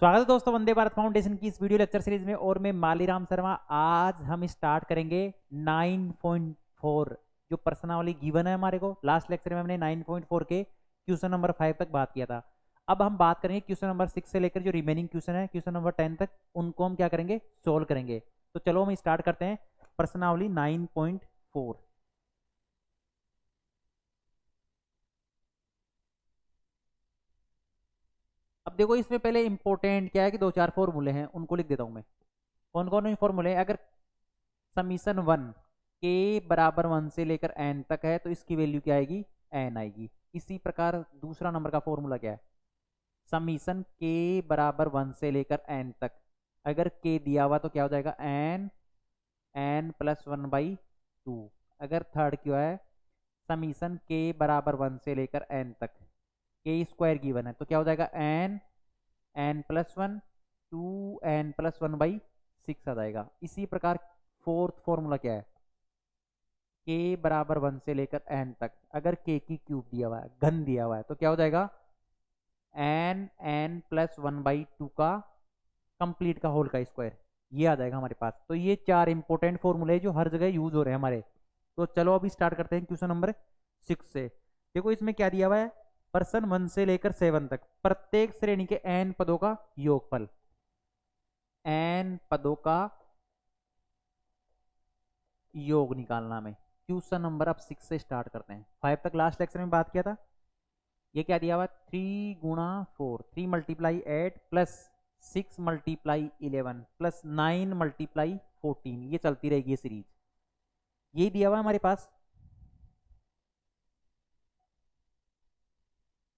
स्वागत है दोस्तों वंदे भारत फाउंडेशन की इस वीडियो लेक्चर सीरीज में। और मैं मालीराम शर्मा। आज हम स्टार्ट करेंगे 9.4 जो प्रश्नावली गिवन है हमारे को। लास्ट लेक्चर में हमने 9.4 के क्वेश्चन नंबर 5 तक बात किया था। अब हम बात करेंगे क्वेश्चन नंबर 6 से लेकर जो रिमेनिंग क्वेश्चन है क्वेश्चन नंबर 10 तक, उनको हम क्या करेंगे, सोल्व करेंगे। तो चलो हम स्टार्ट करते हैं प्रश्नावली 9.4। अब देखो इसमें पहले इंपॉर्टेंट क्या है कि दो चार फॉर्मूले हैं, उनको लिख देता हूं मैं। कौन कौन फॉर्मूले? अगर समीशन 1 के बराबर 1 से लेकर एन तक है तो इसकी वैल्यू क्या आएगी, एन आएगी। इसी प्रकार दूसरा नंबर का फॉर्मूला क्या है, समीशन के बराबर 1 से लेकर एन तक। अगर के दिया हुआ तो क्या हो जाएगा, एन एन प्लस 1/2। अगर थर्ड क्या है, समीशन के बराबर 1 से लेकर एन तक, के स्क्वायर गिवन है तो क्या हो जाएगा, एन एन प्लस 1 2n+1/6 आ जाएगा। इसी प्रकार फोर्थ फॉर्मूला क्या है, के बराबर 1 से लेकर एन तक। अगर के की क्यूब दिया हुआ है, घन दिया हुआ है तो क्या हो जाएगा, n+1/2 का कंप्लीट का होल का स्क्वायर, ये आ जाएगा हमारे पास। तो ये चार इंपॉर्टेंट फॉर्मूले जो हर जगह यूज हो रहे हैं हमारे। तो चलो अभी स्टार्ट करते हैं क्वेश्चन नंबर 6 से। देखो इसमें क्या दिया हुआ है, पर्सन 1 से लेकर 7 तक प्रत्येक श्रेणी के n पदों का योगफल, n पदों का योग निकालना में। क्वेश्चन नंबर अब 6 से स्टार्ट करते हैं। 5 तक लास्ट लेक्चर में बात किया था। ये क्या दिया हुआ, 3 × 4, 3 × 8 प्लस 6 × 11 प्लस 9 × 14, ये चलती रहेगी ये सीरीज। ये दिया हुआ हमारे पास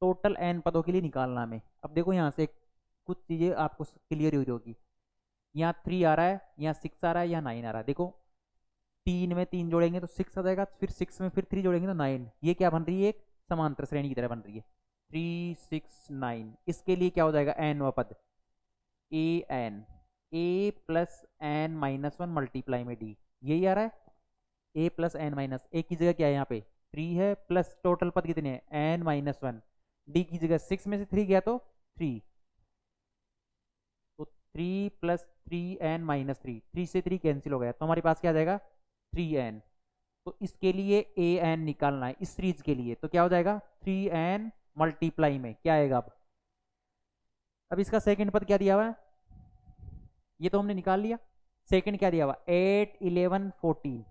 टोटल n पदों के लिए निकालना में। अब देखो यहाँ से कुछ चीजें आपको क्लियर हो होगी। यहाँ 3 आ रहा है, यहाँ 6 आ रहा है, यहाँ 9 आ रहा है। देखो 3 में 3 जोड़ेंगे तो 6 आ जाएगा, फिर 6 में फिर 3 जोड़ेंगे तो 9। ये क्या बन रही है, एक समांतर श्रेणी की तरह बन रही है। 3 6 9, इसके लिए क्या हो जाएगा, एन व पद A N, A plus N minus 1 multiply में डी, यही आ रहा है। ए प्लस एन माइनस, ए की जगह क्या है यहाँ पे 3 है, प्लस टोटल पद कितने हैं, n-1। डी की जगह 6 में से 3 गया तो 3, तो 3 + 3n-3, 3 से 3 कैंसिल हो गया तो हमारे पास क्या आ जाएगा, 3n। तो इसके लिए ए एन निकालना है इस सीरीज के लिए, तो क्या हो जाएगा, 3n मल्टीप्लाई में क्या आएगा। अब इसका सेकंड पद क्या दिया हुआ है, ये तो हमने निकाल लिया। सेकंड क्या दिया हुआ, 8 11 14,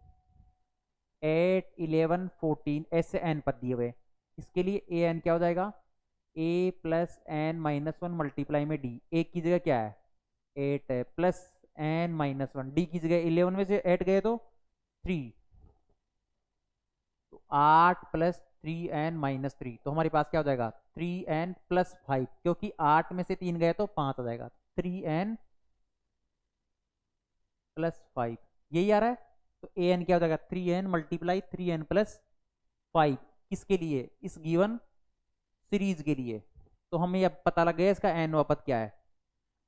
8 11 14 ऐसे एन पद दिए हुए। इसके लिए ए एन क्या हो जाएगा, ए प्लस एन माइनस 1 मल्टीप्लाई में डी। ए की जगह क्या है 8 है, प्लस एन माइनस 1, डी की जगह 11 में से 8 गए तो 3, तो 8 + 3n-3, तो हमारे पास क्या हो जाएगा 3n + 5, क्योंकि 8 में से 3 गए तो 5 आ जाएगा, 3n + 5 यही आ रहा है। तो ए एन क्या हो जाएगा, 3n × 3n + 5, किसके लिए, इस गिवन सीरीज के लिए। तो हमें अब पता लग गया इसका एन व पद क्या है।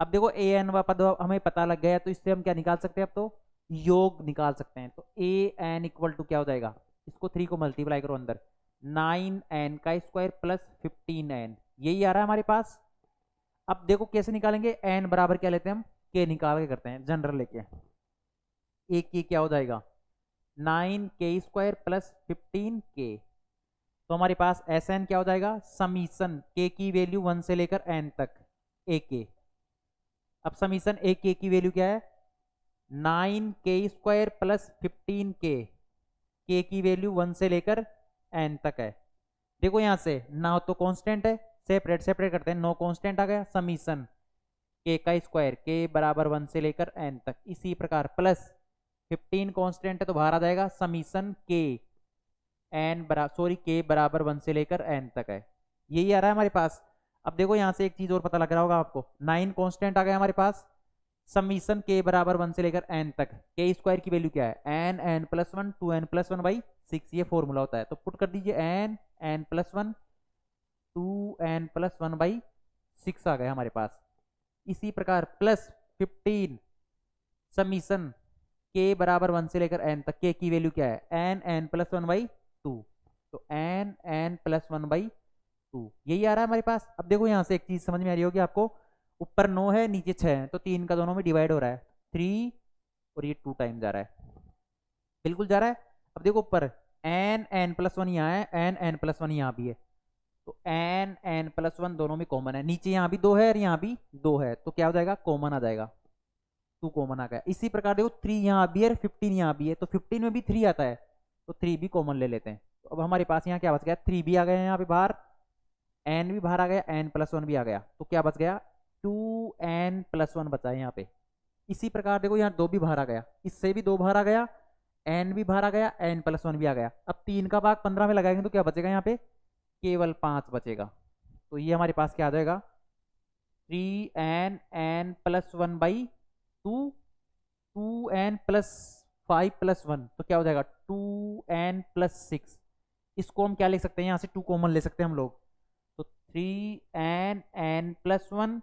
अब देखो ए एन व पद हमें पता लग गया, तो इससे हम क्या निकाल सकते हैं, अब तो योग निकाल सकते हैं। तो ए एन इक्वल टू क्या हो जाएगा, इसको 3 को मल्टीप्लाई करो अंदर, 9n² + 15n, यही आ रहा है हमारे पास। अब देखो कैसे निकालेंगे, n बराबर क्या लेते हैं हम, के निकाल के करते हैं जनरल लेके। ए की क्या हो जाएगा, 9k² + 15k, तो हमारे पास एस एन क्या हो जाएगा, समीशन के की वैल्यू 1 से लेकर n तक ए के। अब समीशन ए के की वैल्यू क्या है, 9k² + 15k, के की वैल्यू 1 से लेकर n तक है। देखो यहां से ना तो कांस्टेंट है, सेपरेट सेपरेट करते हैं, नो कांस्टेंट आ गया, समीशन के का स्क्वायर के बराबर 1 से लेकर n तक। इसी प्रकार प्लस 15 कांस्टेंट है तो बाहर आ जाएगा, समीशन के के बराबर 1 से लेकर n तक है, यही आ रहा है हमारे पास। अब देखो यहां से एक चीज और पता लग रहा होगा आपको, 9 कांस्टेंट आ गया हमारे पास, समीशन के बराबर 1 से लेकर n तक, के स्क्वायर की वैल्यू क्या है, n+1 2n+1/6, ये फॉर्मूला होता है। तो पुट कर दीजिए n+1 2n+1/6 आ गया हमारे पास। इसी प्रकार प्लस 15 समीशन के बराबर 1 से लेकर n तक, के की वैल्यू क्या है, n+1/2, तो n+1/2 यही आ रहा है हमारे पास। अब देखो यहां से एक चीज समझ में आ रही होगी आपको, ऊपर 9 है नीचे 6 है, तो 3 का दोनों में डिवाइड हो रहा है 3, और ये 2 टाइम जा रहा है, बिल्कुल जा रहा है। अब देखो ऊपर n+1 यहाँ है, n+1 यहाँ भी है, तो n+1 दोनों में कॉमन है, नीचे यहाँ भी 2 है और यहाँ भी 2 है, तो क्या हो जाएगा, कॉमन आ जाएगा, 2 कॉमन आ गया। इसी प्रकार देखो 3 यहाँ भी है और 15 यहाँ भी है, तो 15 में भी 3 आता है, तो 3 भी कॉमन ले लेते हैं। तो अब हमारे पास यहाँ क्या बच गया, 3 भी आ गया यहाँ पे बाहर, n भी बाहर आ गया, n+1 भी आ गया, तो क्या बच गया, 2n+1 बचा है यहाँ पे। इसी प्रकार देखो यहाँ 2 भी बाहर आ गया, इससे भी 2 बाहर आ गया, n भी बाहर आ गया, n+1 भी आ गया। अब 3 का भाग 15 में लगाएंगे तो क्या बचेगा यहाँ पे, केवल 5 बचेगा। तो ये हमारे पास क्या आ जाएगा, 3n+1/2, 2n+5+1, तो क्या हो जाएगा 2n+6। इसको हम क्या लिख सकते हैं, यहाँ से 2 कॉमन ले सकते हैं हम लोग, तो 3n+1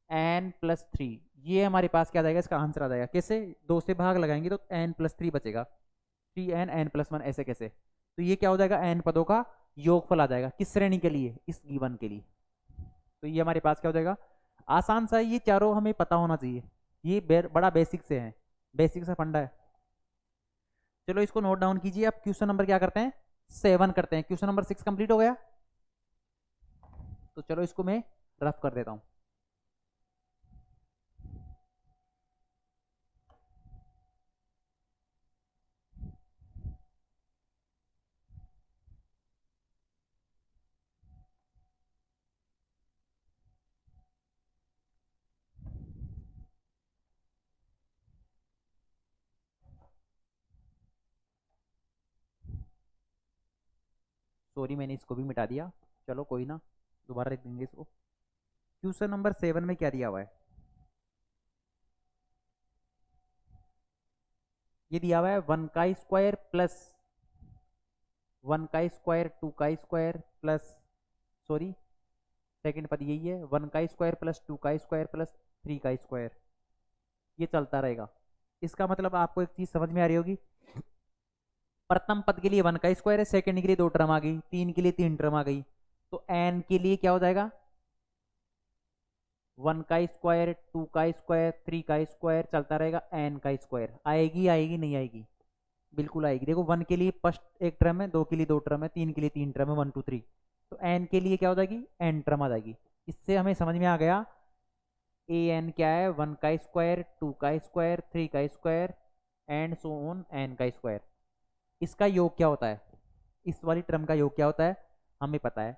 n+3, ये हमारे पास क्या आ जाएगा, इसका आंसर आ जाएगा। कैसे, 2 से भाग लगाएंगे तो n+3 बचेगा, 3n+1 ऐसे कैसे, तो ये क्या हो जाएगा, n पदों का योगफल आ जाएगा, किस श्रेणी के लिए, इस गिवन के लिए। तो ये हमारे पास क्या हो जाएगा, आसान सा है, ये चारों हमें पता होना चाहिए, ये बड़ा बेसिक से है, बेसिक सा फंडा है। चलो इसको नोट डाउन कीजिए। अब क्वेश्चन नंबर क्या करते हैं, 7 करते हैं। क्वेश्चन नंबर 6 कंप्लीट हो गया, तो चलो इसको मैं रफ कर देता हूं। सॉरी मैंने इसको भी मिटा दिया, चलो कोई ना, दोबारा लिख देंगे इसको। क्वेश्चन नंबर 7 में क्या दिया हुआ है, ये दिया हुआ है 1 का स्क्वायर प्लस 1 का स्क्वायर 2 का स्क्वायर प्लस, सॉरी सेकंड पद यही है, 1 का स्क्वायर प्लस 2 का स्क्वायर प्लस 3 का स्क्वायर, ये चलता रहेगा। इसका मतलब आपको एक चीज समझ में आ रही होगी, प्रथम पद के लिए 1 का स्क्वायर है, सेकंड के लिए 2 टर्म आ गई, 3 के लिए 3 टर्म आ गई, तो n के लिए क्या हो जाएगा, 1 का स्क्वायर 2 का स्क्वायर 3 का स्क्वायर चलता रहेगा, n का स्क्वायर आएगी, आएगी नहीं आएगी, बिल्कुल आएगी। देखो 1 के लिए फर्स्ट एक टर्म है, 2 के लिए 2 टर्म है, 3 के लिए 3 टर्म है, 1 2 3, तो n के लिए क्या हो जाएगी, n टर्म आ जाएगी। इससे हमें समझ में आ गया ए एन क्या है, 1 का स्क्वायर 2 का स्क्वायर 3 का square and so on n का स्क्वायर। इसका योग क्या होता है, इस वाली टर्म का योग क्या होता है, हमें पता है,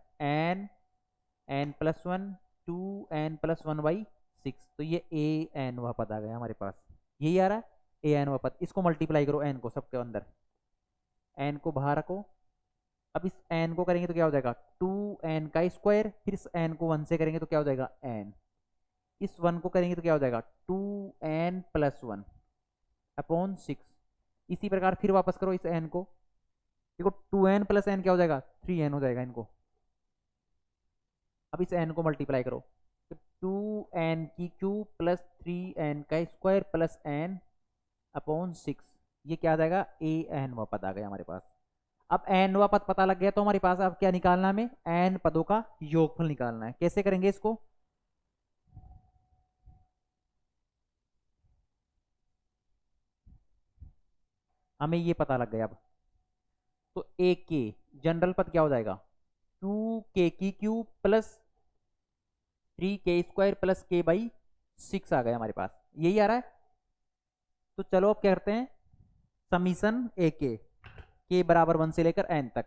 n+1 2n+1/6, तो ये an वह पद आ गया हमारे पास, यही आ रहा है an वह पद। इसको मल्टीप्लाई करो n को सबके अंदर, n को बाहर रखो। अब इस n को करेंगे तो क्या हो जाएगा, 2n का स्क्वायर, फिर इस n को 1 से करेंगे तो क्या हो जाएगा n, इस 1 को करेंगे तो क्या हो जाएगा 2n+1/6। इसी प्रकार फिर वापस करो इस n को, देखो 2n+n क्या हो जाएगा 3n हो जाएगा इनको। अब इस n को मल्टीप्लाई करो, तो 2n³ प्लस 3n का स्क्वायर प्लस n/6, ये क्या आ जाएगा an व पद आ गया हमारे पास। अब n व पद पता लग गया, तो हमारे पास अब क्या निकालना है, हमें n पदों का योगफल निकालना है। कैसे करेंगे इसको, हमें ये पता लग गया अब, तो ए के जनरल पद क्या हो जाएगा, 2k³ plus 3k² plus k/6 आ गया हमारे पास, यही आ रहा है। तो चलो अब क्या करते हैं, समीशन ए के बराबर 1 से लेकर n तक,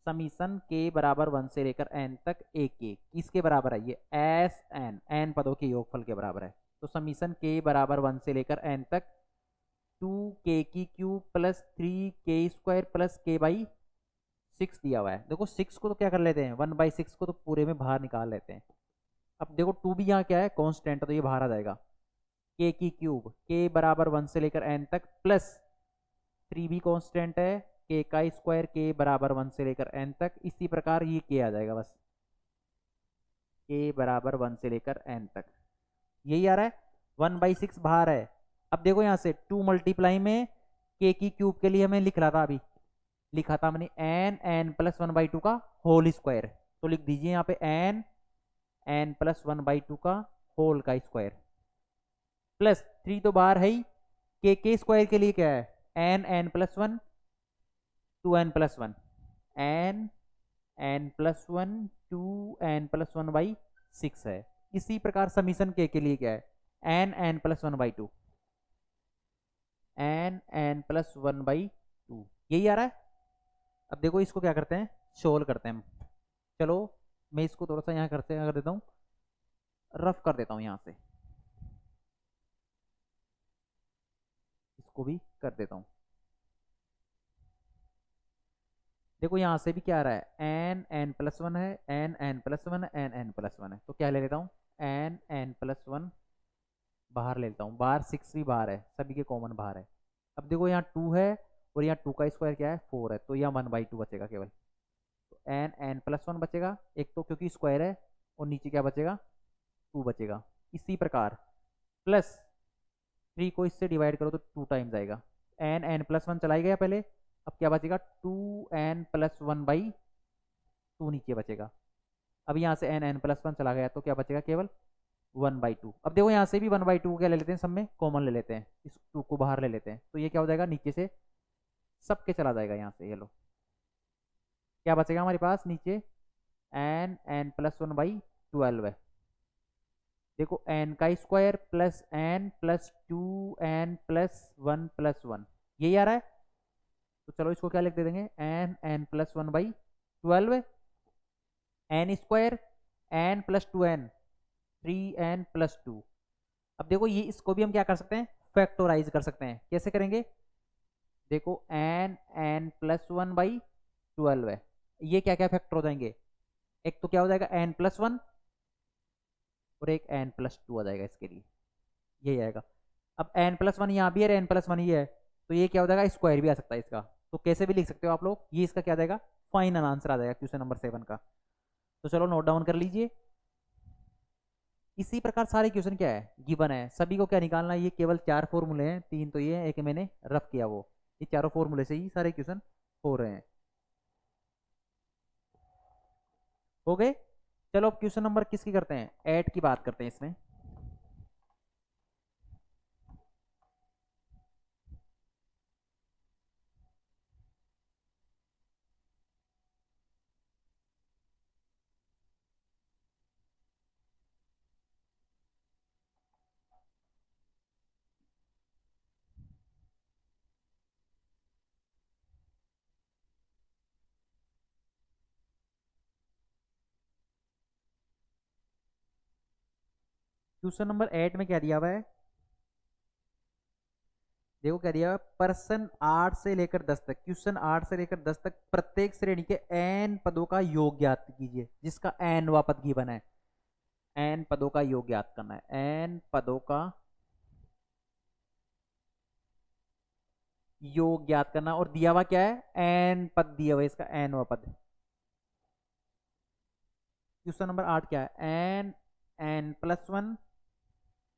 समीशन के बराबर 1 से लेकर n तक ए के किसके बराबर है, ये एस n पदों के योगफल के बराबर है। तो समीशन के बराबर 1 से लेकर n तक 2k³ plus 3k² plus k/6 दिया हुआ है। देखो 6 को तो क्या कर लेते हैं, 1/6 को तो पूरे में बाहर निकाल लेते हैं। अब देखो 2 भी यहाँ क्या है कांस्टेंट, तो ये बाहर आ जाएगा, k³ के बराबर 1 से लेकर n तक प्लस 3 भी कांस्टेंट है, k का स्क्वायर के बराबर 1 से लेकर n तक, इसी प्रकार ये k आ जाएगा बस, k बराबर 1 से लेकर n तक, यही आ रहा है। 1/6 बाहर है। अब देखो यहाँ से 2 मल्टीप्लाई में k³ के लिए हमें लिख रहा था, अभी लिखा था हमने n+1/2 का होल स्क्वायर, तो लिख दीजिए यहाँ पे एन प्लस 1/2 का होल का स्क्वायर प्लस 3 तो बाहर है ही, के स्क्वायर के लिए क्या है, N plus 1 2n+1 N n+1 2n+1/6 है। इसी प्रकार समीशन के लिए क्या है, n+1/2 n+1/2 यही आ रहा है। अब देखो इसको क्या करते हैं, सोल्व करते हैं हम। चलो मैं इसको थोड़ा सा यहाँ करते कर देता हूँ, रफ कर देता हूँ यहाँ से, इसको भी कर देता हूँ। देखो यहाँ से भी क्या आ रहा है, n+1 है, n+1 है, n+1 है, तो क्या ले लेता हूँ, n+1 बाहर ले लेता हूँ, बाहर 6 भी बाहर है, सभी के कॉमन बाहर है। अब देखो यहाँ 2 है और यहाँ 2 का स्क्वायर क्या है 4 है, तो यहाँ 1/2 बचेगा केवल, तो n+1 बचेगा एक, तो क्योंकि स्क्वायर है, और नीचे क्या बचेगा 2 बचेगा। इसी प्रकार प्लस 3 को इससे डिवाइड करो तो 2 टाइम्स आएगा, n+1 चला गया पहले, अब क्या बचेगा 2n+1/2 नीचे बचेगा। अब यहाँ से n+1 चला गया तो क्या बचेगा केवल 1/2। अब देखो यहाँ से भी 1/2 क्या ले लेते हैं, सब में कॉमन ले लेते हैं, इस 2 को बाहर ले लेते हैं, तो ये क्या हो जाएगा नीचे से सबके चला जाएगा यहाँ से, ये लो क्या बचेगा हमारे पास नीचे, n+1/12 है। देखो n का स्क्वायर प्लस n+2n+1+1 यही आ रहा है, तो चलो इसको क्या लिख दे देंगे, n+1/12 n square n+2n 3n+2। अब देखो ये इसको भी हम क्या कर सकते हैं, फैक्टोराइज कर सकते हैं, कैसे करेंगे, देखो n+1/12 है, ये क्या क्या फैक्टर हो जाएंगे, एक तो क्या हो जाएगा n+1 और एक n+2 आ जाएगा इसके लिए, यही आएगा। अब n+1 यहाँ भी है, n+1 ही है, तो ये क्या हो जाएगा स्क्वायर भी आ सकता है इसका, तो कैसे भी लिख सकते हो आप लोग, ये इसका क्या आ जाएगा फाइनल आंसर आ जाएगा क्वेश्चन नंबर 7 का। तो चलो नोट डाउन कर लीजिए। इसी प्रकार सारे क्वेश्चन क्या है गिवन है, सभी को क्या निकालना है, ये केवल 4 फॉर्मूले हैं, 3 तो ये है, एक मैंने रफ किया वो, ये चारों फॉर्मूले से ही सारे क्वेश्चन हो रहे हैं। हो गए। चलो अब क्वेश्चन नंबर किसकी करते हैं, 8 की बात करते हैं इसमें। क्वेश्चन नंबर 8 में क्या दिया हुआ है, देखो क्या दिया हुआ है, पर्सन 8 से लेकर 10 तक, क्वेश्चन 8 से लेकर 10 तक प्रत्येक श्रेणी के n पदों का योग ज्ञात कीजिए, जिसका nवा पद गिवन है, n पदों का योग ज्ञात करना है, n पदों का योग ज्ञात करना, और दिया हुआ क्या है n पद दिया हुआ है, इसका nवा पद। क्वेश्चन नंबर 8 क्या है, n+1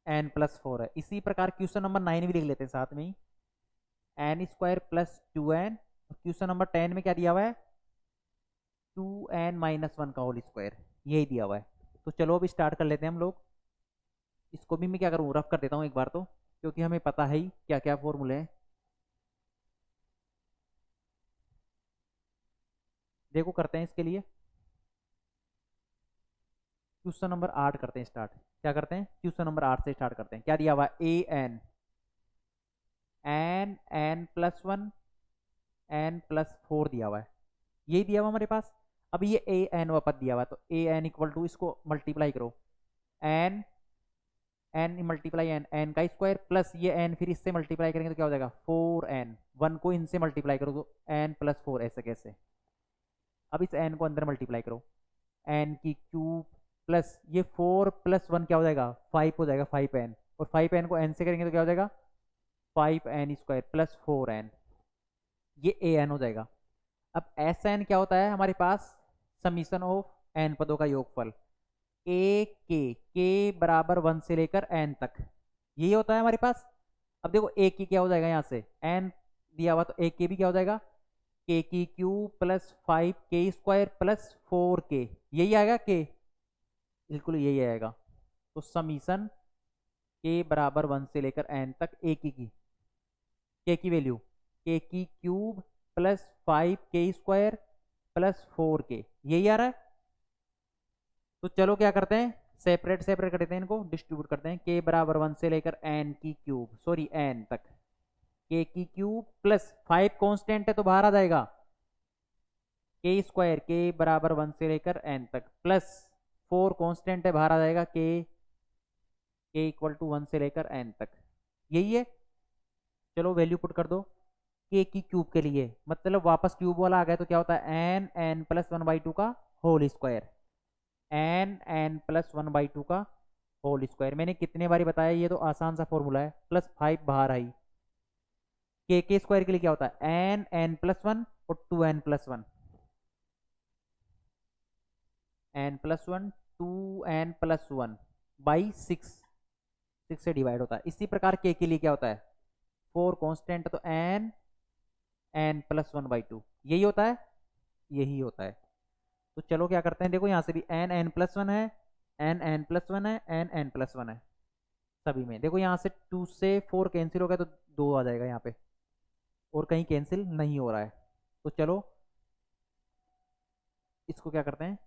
n+4 है। इसी प्रकार क्वेश्चन नंबर 9 भी लिख लेते हैं साथ में ही, n² + 2n। क्वेश्चन नंबर 10 में क्या दिया हुआ है, 2n-1 का होल स्क्वायर, यही दिया हुआ है। तो चलो अब स्टार्ट कर लेते हैं हम लोग। इसको भी मैं क्या करूँ, रफ कर देता हूँ एक बार तो, क्योंकि हमें पता है ही क्या क्या फॉर्मूले हैं। देखो करते हैं इसके लिए, क्वेश्चन नंबर 8 करते हैं स्टार्ट। क्या करते हैं, क्वेश्चन नंबर 8 से स्टार्ट करते हैं। क्या दिया हुआ है, n+1 n+4 दिया हुआ है, यही दिया हुआ हमारे पास। अब ये an व पद दिया हुआ है, तो an = इसको मल्टीप्लाई करो, n n का स्क्वायर प्लस ये n, फिर इससे मल्टीप्लाई करेंगे तो क्या हो जाएगा 4n, 1 को इनसे मल्टीप्लाई करो तो n+4, ऐसे कैसे। अब इस n को अंदर मल्टीप्लाई करो, n³ प्लस ये 4+1 क्या हो जाएगा 5 हो जाएगा, 5n, और 5n को n से करेंगे तो क्या हो जाएगा 5n² + 4n, ये an हो जाएगा। अब Sn क्या होता है हमारे पास, समीशन ऑफ n पदों का योगफल, के बराबर 1 से लेकर n तक, यही होता है हमारे पास। अब देखो के क्या हो जाएगा, यहाँ से n दिया हुआ, तो के भी क्या हो जाएगा, k³ + 5k² + 4k, यही आएगा के। बिल्कुल यही आएगा। तो समीशन के बराबर 1 से लेकर एन तक ए की के की वैल्यू के की cube plus 5 k² plus 4 k, यही आ रहा है। तो चलो क्या करते हैं, सेपरेट सेपरेट कर देते हैं, इनको डिस्ट्रीब्यूट करते हैं। के बराबर 1 से लेकर एन की क्यूब, सॉरी एन तक, के की क्यूब प्लस 5 कांस्टेंट है तो बाहर आ जाएगा, k² के बराबर 1 से लेकर एन तक प्लस 4 कांस्टेंट है बाहर आ जाएगा, के इक्वल टू 1 से लेकर एन तक, यही है। चलो वैल्यू पुट कर दो के की क्यूब के लिए, मतलब वापस क्यूब वाला आ गया तो क्या होता है, एन एन प्लस 1/2 का whole square, N N plus 1/2 का होल स्क्वायर। मैंने कितने बारी बताया, ये तो आसान सा फॉर्मूला है, प्लस 5 बाहर आई। के स्क्वायर के लिए क्या होता है, एन एन प्लस 1 और 2n+1, n+1 2n+1 बाई 6 से डिवाइड होता है। इसी प्रकार के लिए क्या होता है, 4 कांस्टेंट तो n n+1/2, यही होता है, यही होता है। तो चलो क्या करते हैं, देखो यहाँ से भी n n+1 है, n n+1 है, n n+1 है सभी में। देखो यहाँ से 2 से 4 कैंसिल हो गया तो 2 आ जाएगा यहाँ पे, और कहीं कैंसिल नहीं हो रहा है। तो चलो इसको क्या करते हैं,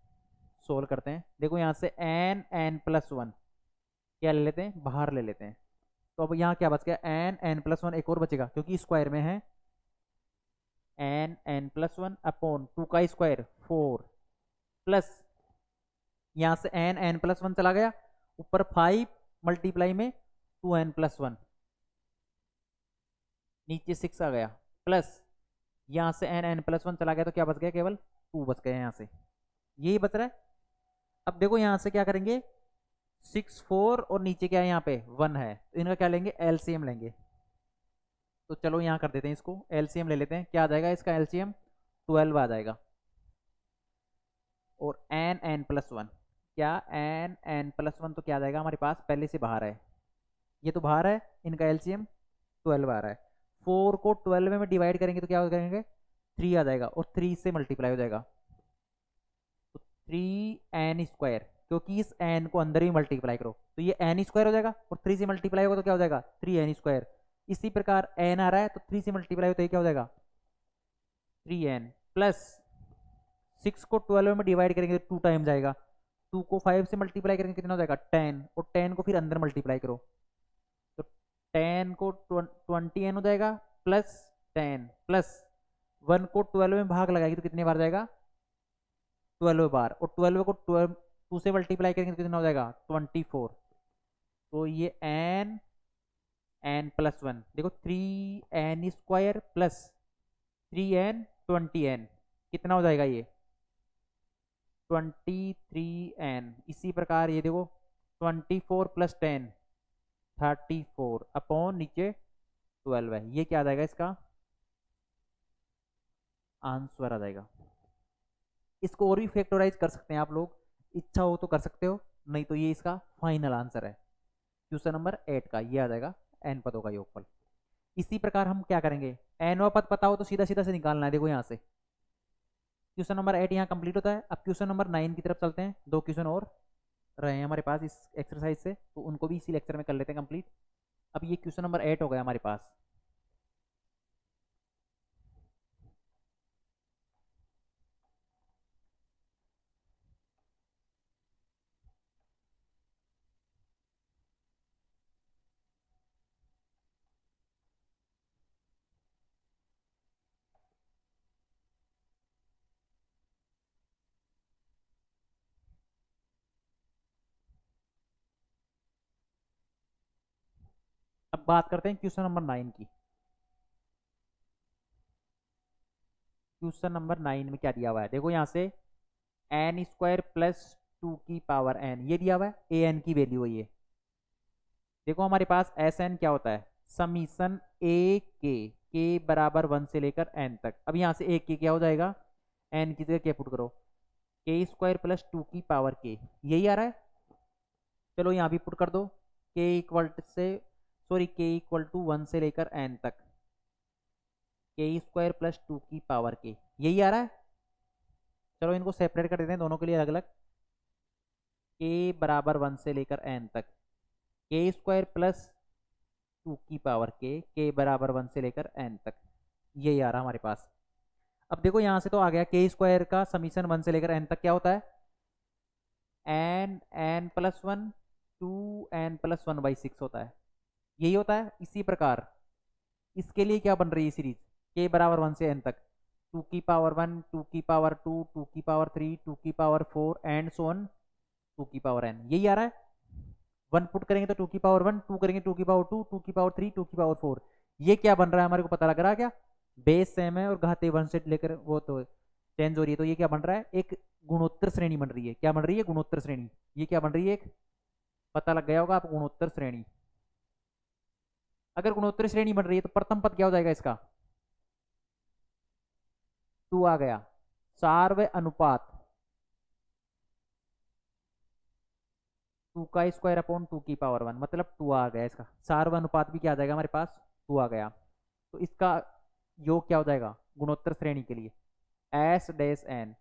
सोल्व करते हैं। देखो यहाँ से n n+1 क्या ले लेते हैं, बाहर ले लेते हैं। तो अब यहाँ क्या बच गया, n n+1 एक और बचेगा क्योंकि स्क्वायर में है, n n+1 अपॉन 2 का स्क्वायर 4 प्लस यहाँ से n n+1 चला गया, ऊपर 5 मल्टीप्लाई में 2n+1, नीचे 6 आ गया, प्लस यहाँ से n n+1 चला गया तो क्या बच गया, केवल 2 बच गया यहाँ से, यही बच रहा है। अब देखो यहाँ से क्या करेंगे, 6 4 और नीचे क्या है, यहाँ पे 1 है, तो इनका क्या लेंगे, एलसीएम लेंगे। तो चलो यहाँ कर देते हैं, इसको एलसीएम ले लेते हैं। क्या आ जाएगा इसका एलसीएम, 12 आ जाएगा। और n n+1 क्या, n n+1 तो क्या आ जाएगा हमारे पास, पहले से बाहर है, ये तो बाहर है, इनका एलसीएम 12 आ रहा है। 4 को 12 में डिवाइड करेंगे तो क्या हो करेंगे, 3 आ जाएगा, और 3 से मल्टीप्लाई हो जाएगा तो 3n², क्योंकि इस n को अंदर ही मल्टीप्लाई करो तो ये n² हो जाएगा, और 3 से मल्टीप्लाई होगा तो क्या हो जाएगा, 3n²। इसी प्रकार n आ रहा है तो 3 से मल्टीप्लाई होता है क्या हो जाएगा, 3n प्लस 6 को 12 में डिवाइड करेंगे तो 2 टाइम जाएगा, 2 को 5 से मल्टीप्लाई करेंगे कितना हो जाएगा, 10, और 10 को फिर अंदर मल्टीप्लाई करो तो 10 को 20n हो जाएगा, प्लस 10 प्लस 1 को 12 में भाग लगाएगी तो कितनी बार जाएगा, 12 बार, और 12 को 12 2 से मल्टीप्लाई करेंगे तो कितना हो जाएगा, 24। तो ये n n+1, देखो 3n² प्लस 3n 20n, कितना हो जाएगा ये, 23n। इसी प्रकार ये देखो 24 प्लस 10 34 अपॉन नीचे 12 है, ये क्या आ जाएगा, इसका आंसर आ जाएगा। इसको और भी फैक्टराइज कर सकते हैं आप लोग, इच्छा हो तो कर सकते हो, नहीं तो ये इसका फाइनल आंसर है क्वेश्चन नंबर 8 का, ये आ जाएगा n पदों का योगफल। इसी प्रकार हम क्या करेंगे, nवा पद पता हो तो सीधा सीधा से निकालना है। देखो यहाँ से क्वेश्चन नंबर 8 यहाँ कंप्लीट होता है। अब क्वेश्चन नंबर 9 की तरफ चलते हैं, 2 क्वेश्चन और रहे हैं हमारे पास इस एक्सरसाइज से, तो उनको भी इसी लेक्चर में कर लेते हैं कंप्लीट। अब ये क्वेश्चन नंबर 8 हो गया हमारे पास। अब बात करते हैं क्वेश्चन नंबर 9 की। क्वेश्चन नंबर 9 में क्या दिया हुआ है, देखो यहाँ से n² प्लस 2 की पावर n, ये दिया हुआ है, a n की वैल्यू है ये। देखो हमारे पास एस एन क्या होता है, समीशन ए के बराबर 1 से लेकर n तक। अब यहाँ से ए के क्या हो जाएगा, n की जगह क्या पुट करो, k² प्लस 2 की पावर k, यही आ रहा है। चलो यहाँ भी पुट कर दो, k इक्वल टू 1 से लेकर n तक, k² प्लस 2 की पावर k, यही आ रहा है। चलो इनको सेपरेट कर देते हैं दोनों के लिए अलग अलग, k बराबर 1 से लेकर n तक k स्क्वायर प्लस 2 की पावर k बराबर 1 से लेकर n तक, ये आ रहा हमारे पास। अब देखो यहां से तो आ गया k स्क्वायर का समीशन 1 से लेकर n तक क्या होता है, n प्लस 1 2n+1/6 होता है, यही होता है। इसी प्रकार इसके लिए क्या बन रही है सीरीज, k बराबर 1 से n तक 2 की पावर 1 2 की पावर 2 2 की पावर 3 2 की पावर 4 एंड सो ऑन 2 की पावर n, यही आ रहा है। 1 पुट करेंगे तो 2 की पावर 1, 2 करेंगे 2 की पावर 2, 2 की पावर 3, 2 की पावर 4, ये क्या बन रहा है हमारे को पता लग रहा है क्या, बेस सेम है और घाते 1 से लेकर वो तो चेंज हो रही है, तो ये क्या बन रहा है, एक गुणोत्तर श्रेणी बन रही है। क्या बन रही है, गुणोत्तर श्रेणी। ये क्या बन रही है, एक पता लग गया होगा आप, गुणोत्तर श्रेणी। अगर गुणोत्तर श्रेणी बन रही है तो प्रथम पद क्या हो जाएगा इसका, 2 आ गया। सार्व अनुपात 2 का स्क्वायर अपॉन 2 की पावर 1, मतलब 2 आ गया इसका। सार्व अनुपात भी क्या आ जाएगा हमारे पास, 2 आ गया। तो इसका योग क्या हो जाएगा गुणोत्तर श्रेणी के लिए, S dash N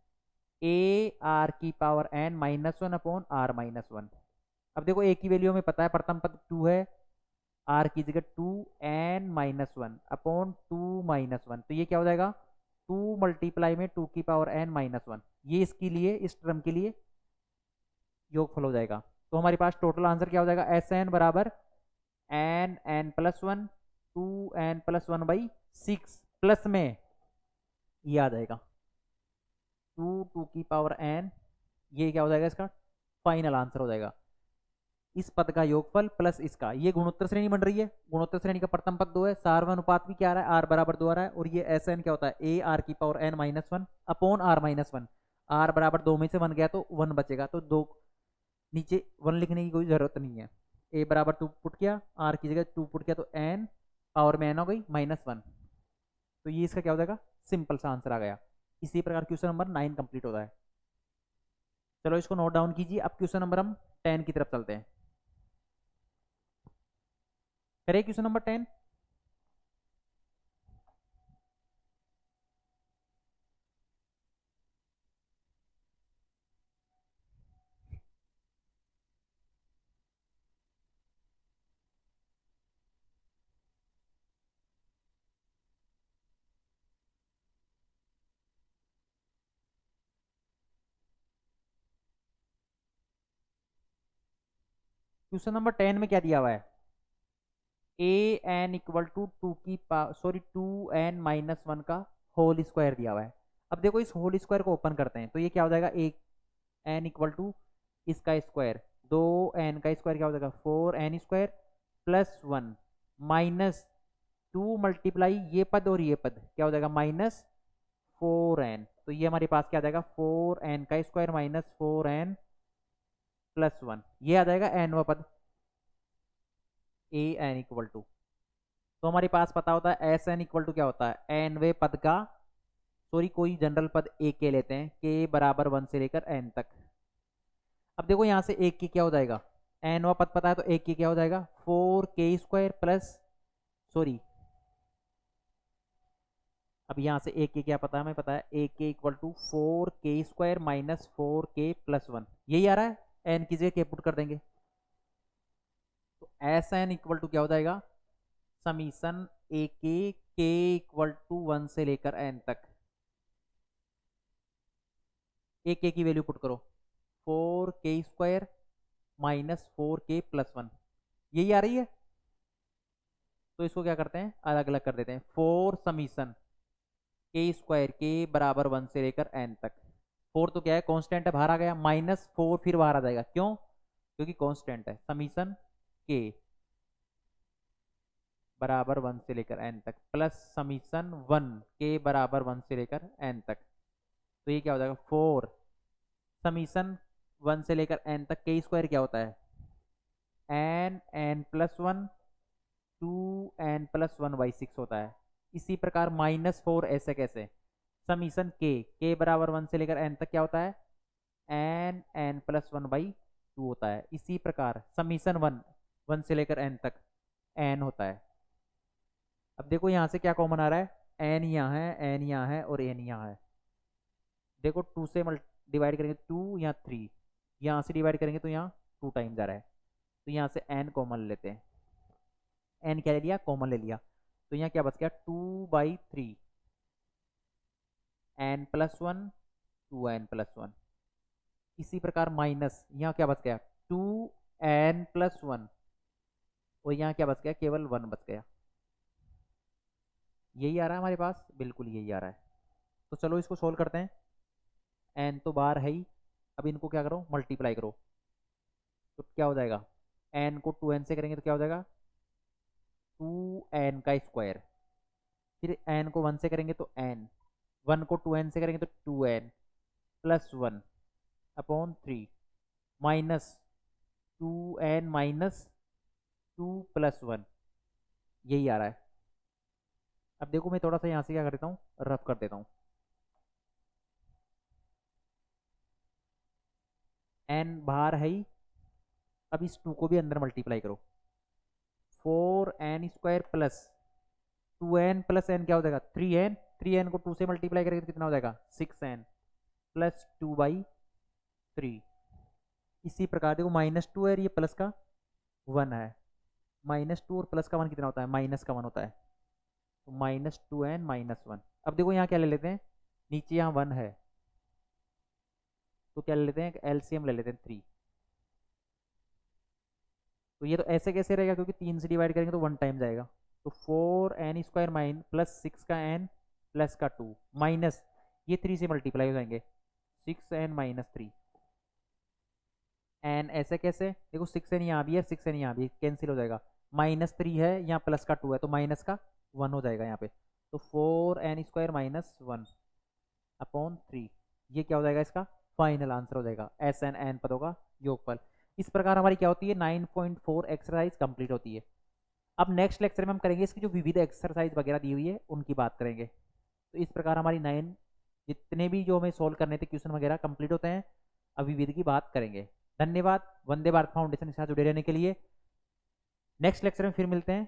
A R की पावर एन -1 अपॉन आर -1। अब देखो ए की वैल्यू हमें पता है, प्रथम पद 2 है, आर की जगह 2n-1 अपॉन 2-1, तो ये क्या हो जाएगा 2 मल्टीप्लाई में 2 की पावर n-1, ये इसके लिए, इस टर्म के लिए योगफल हो जाएगा। तो हमारे पास टोटल आंसर क्या हो जाएगा, एस एन बराबर n+1 2n+1/6 प्लस में ये आ जाएगा 2 की पावर n, ये क्या हो जाएगा इसका फाइनल आंसर हो जाएगा। इस पद का योगफल प्लस इसका, ये गुणोत्तर श्रेणी बन रही है। गुणोत्तर श्रेणी का प्रथम पद 2 है, सार्वनुपात भी क्या आ रहा है, आर बराबर 2 आ रहा है, और ये एस एन क्या होता है, ए आर की power n-1 upon r-1। R बराबर 2 में से 1 गया तो 1 बचेगा, तो 2 नीचे 1 लिखने की कोई जरूरत नहीं है। ए बराबर 2 पुट किया, आर की जगह 2 पुट किया, तो n पावर में n हो गई -1, तो ये इसका क्या हो जाएगा, सिंपल सा आंसर आ गया। इसी प्रकार क्वेश्चन नंबर 9 कंप्लीट होता है। चलो इसको नोट डाउन कीजिए। अब क्वेश्चन नंबर हम 10 की तरफ चलते हैं। करें क्वेश्चन नंबर 10। क्वेश्चन नंबर 10 में क्या दिया हुआ है, A N equal to 2n-1 का होल स्क्वायर दिया हुआ है। अब देखो इस होल स्क्वायर को ओपन करते हैं तो ये क्या हो जाएगा, एक एन इक्वल टू इसका स्क्वायर, 2n का स्क्वायर क्या हो जाएगा 4n स्क्वायर प्लस 1 -2 मल्टीप्लाई ये पद और ये पद क्या हो जाएगा -4n, तो ये हमारे पास क्या आ जाएगा 4n का स्क्वायर -4n प्लस 1, ये आ जाएगा nवा पद ए एन इक्वल टू। तो हमारे पास पता होता है एस एन इक्वल टू क्या होता है, एनवे पद का, सॉरी कोई जनरल पद ए के लेते हैं, के बराबर 1 से लेकर एन तक। अब देखो यहां से एक की क्या हो जाएगा, एनवा पद पता है तो एक की क्या हो जाएगा 4k² प्लस, सॉरी अब यहां से एक की क्या पता है, हमें पता है ए के equal to 4k² -4k plus 1, यही आ रहा है। एन की जगह के पुट कर देंगे तो एस एन इक्वल टू क्या हो जाएगा, समीशन ए के इक्वल टू 1 से लेकर एन तक, ए के की वैल्यू पुट करो 4k² -4k प्लस 1, यही आ रही है। तो इसको क्या करते हैं, अलग अलग कर देते हैं, 4 समीशन k² के बराबर 1 से लेकर n तक। 4 तो क्या है कांस्टेंट है, बाहर आ गया, -4 फिर बाहर आ जाएगा, क्यों, क्योंकि कांस्टेंट है। समीशन k बराबर 1 से लेकर n तक प्लस समीशन 1 के बराबर 1 से लेकर n तक, तो ये क्या हो जाएगा 4 समीशन 1 से लेकर n तक, k² क्या होता है n+1 2n+1/6 होता है। इसी प्रकार -4 ऐसे कैसे, समीशन k बराबर 1 से लेकर n तक क्या होता है n+1/2 होता है। इसी प्रकार समीशन 1 से लेकर n तक n होता है। अब देखो यहां से क्या कॉमन आ रहा है, n यहाँ है, n यहाँ है और n यहाँ है। देखो 2 से डिवाइड करेंगे 2 या 3, यहाँ से डिवाइड करेंगे तो यहाँ 2 टाइम्स आ रहा है, तो यहाँ से n कॉमन ले लेते हैं। n क्या ले लिया, कॉमन ले लिया, तो यहाँ क्या बच गया 2/3 n+1 2n+1। इसी प्रकार माइनस यहाँ क्या बच गया 2n+1, और यहाँ क्या बच गया, केवल 1 बच गया। यही आ रहा है हमारे पास, बिल्कुल यही आ रहा है। तो चलो इसको सोल्व करते हैं। n तो बाहर है ही, अब इनको क्या करो, मल्टीप्लाई करो, तो क्या हो जाएगा, n को 2n से करेंगे तो क्या हो जाएगा 2n का स्क्वायर, फिर n को 1 से करेंगे तो n, 1 को 2n से करेंगे तो 2n plus 1/3 minus 2n minus 2 plus 1, यही आ रहा है। अब देखो मैं थोड़ा सा यहाँ से क्या कर देता हूँ, रफ कर देता हूँ। n बाहर है ही, अब इस 2 को भी अंदर मल्टीप्लाई करो, 4n² plus 2n plus n क्या हो जाएगा 3n, 3n को 2 से मल्टीप्लाई करेंगे तो कितना हो जाएगा 6n प्लस 2/3। इसी प्रकार देखो -2 है, ये प्लस का 1 है, -2 और प्लस का 1 कितना होता है, माइनस का 1 होता है, तो -2n -1। अब देखो यहाँ क्या ले लेते हैं, नीचे यहाँ 1 है, तो क्या ले लेते हैं, एलसीएम ले लेते हैं 3। तो ये तो ऐसे कैसे रहेगा, क्योंकि 3 से डिवाइड करेंगे तो 1 टाइम जाएगा, तो 4n² माइन प्लस 6 का n प्लस का 2 माइनस ये 3 से मल्टीप्लाई हो जाएंगे 6n - 3। n ऐसे कैसे, देखो 6n यहाँ भी है, 6n यहाँ भी कैंसिल हो जाएगा, -3 है यहाँ प्लस का 2 है, तो माइनस का 1 हो जाएगा यहाँ पे, तो 4n² - 1/3, ये क्या हो जाएगा, इसका फाइनल आंसर हो जाएगा, Sn n पदों का योगफल। इस प्रकार हमारी क्या होती है 9.4 एक्सरसाइज कंप्लीट होती है। अब नेक्स्ट लेक्चर में हम करेंगे इसकी जो विविध एक्सरसाइज वगैरह दी हुई है उनकी बात करेंगे। तो इस प्रकार हमारी 9 जितने भी जो हमें सोल्व करने थे क्वेश्चन वगैरह कंप्लीट होते हैं। अब विविध की बात करेंगे। धन्यवाद। वंदे भारत फाउंडेशन के साथ जुड़े रहने के लिए। नेक्स्ट लेक्चर में फिर मिलते हैं।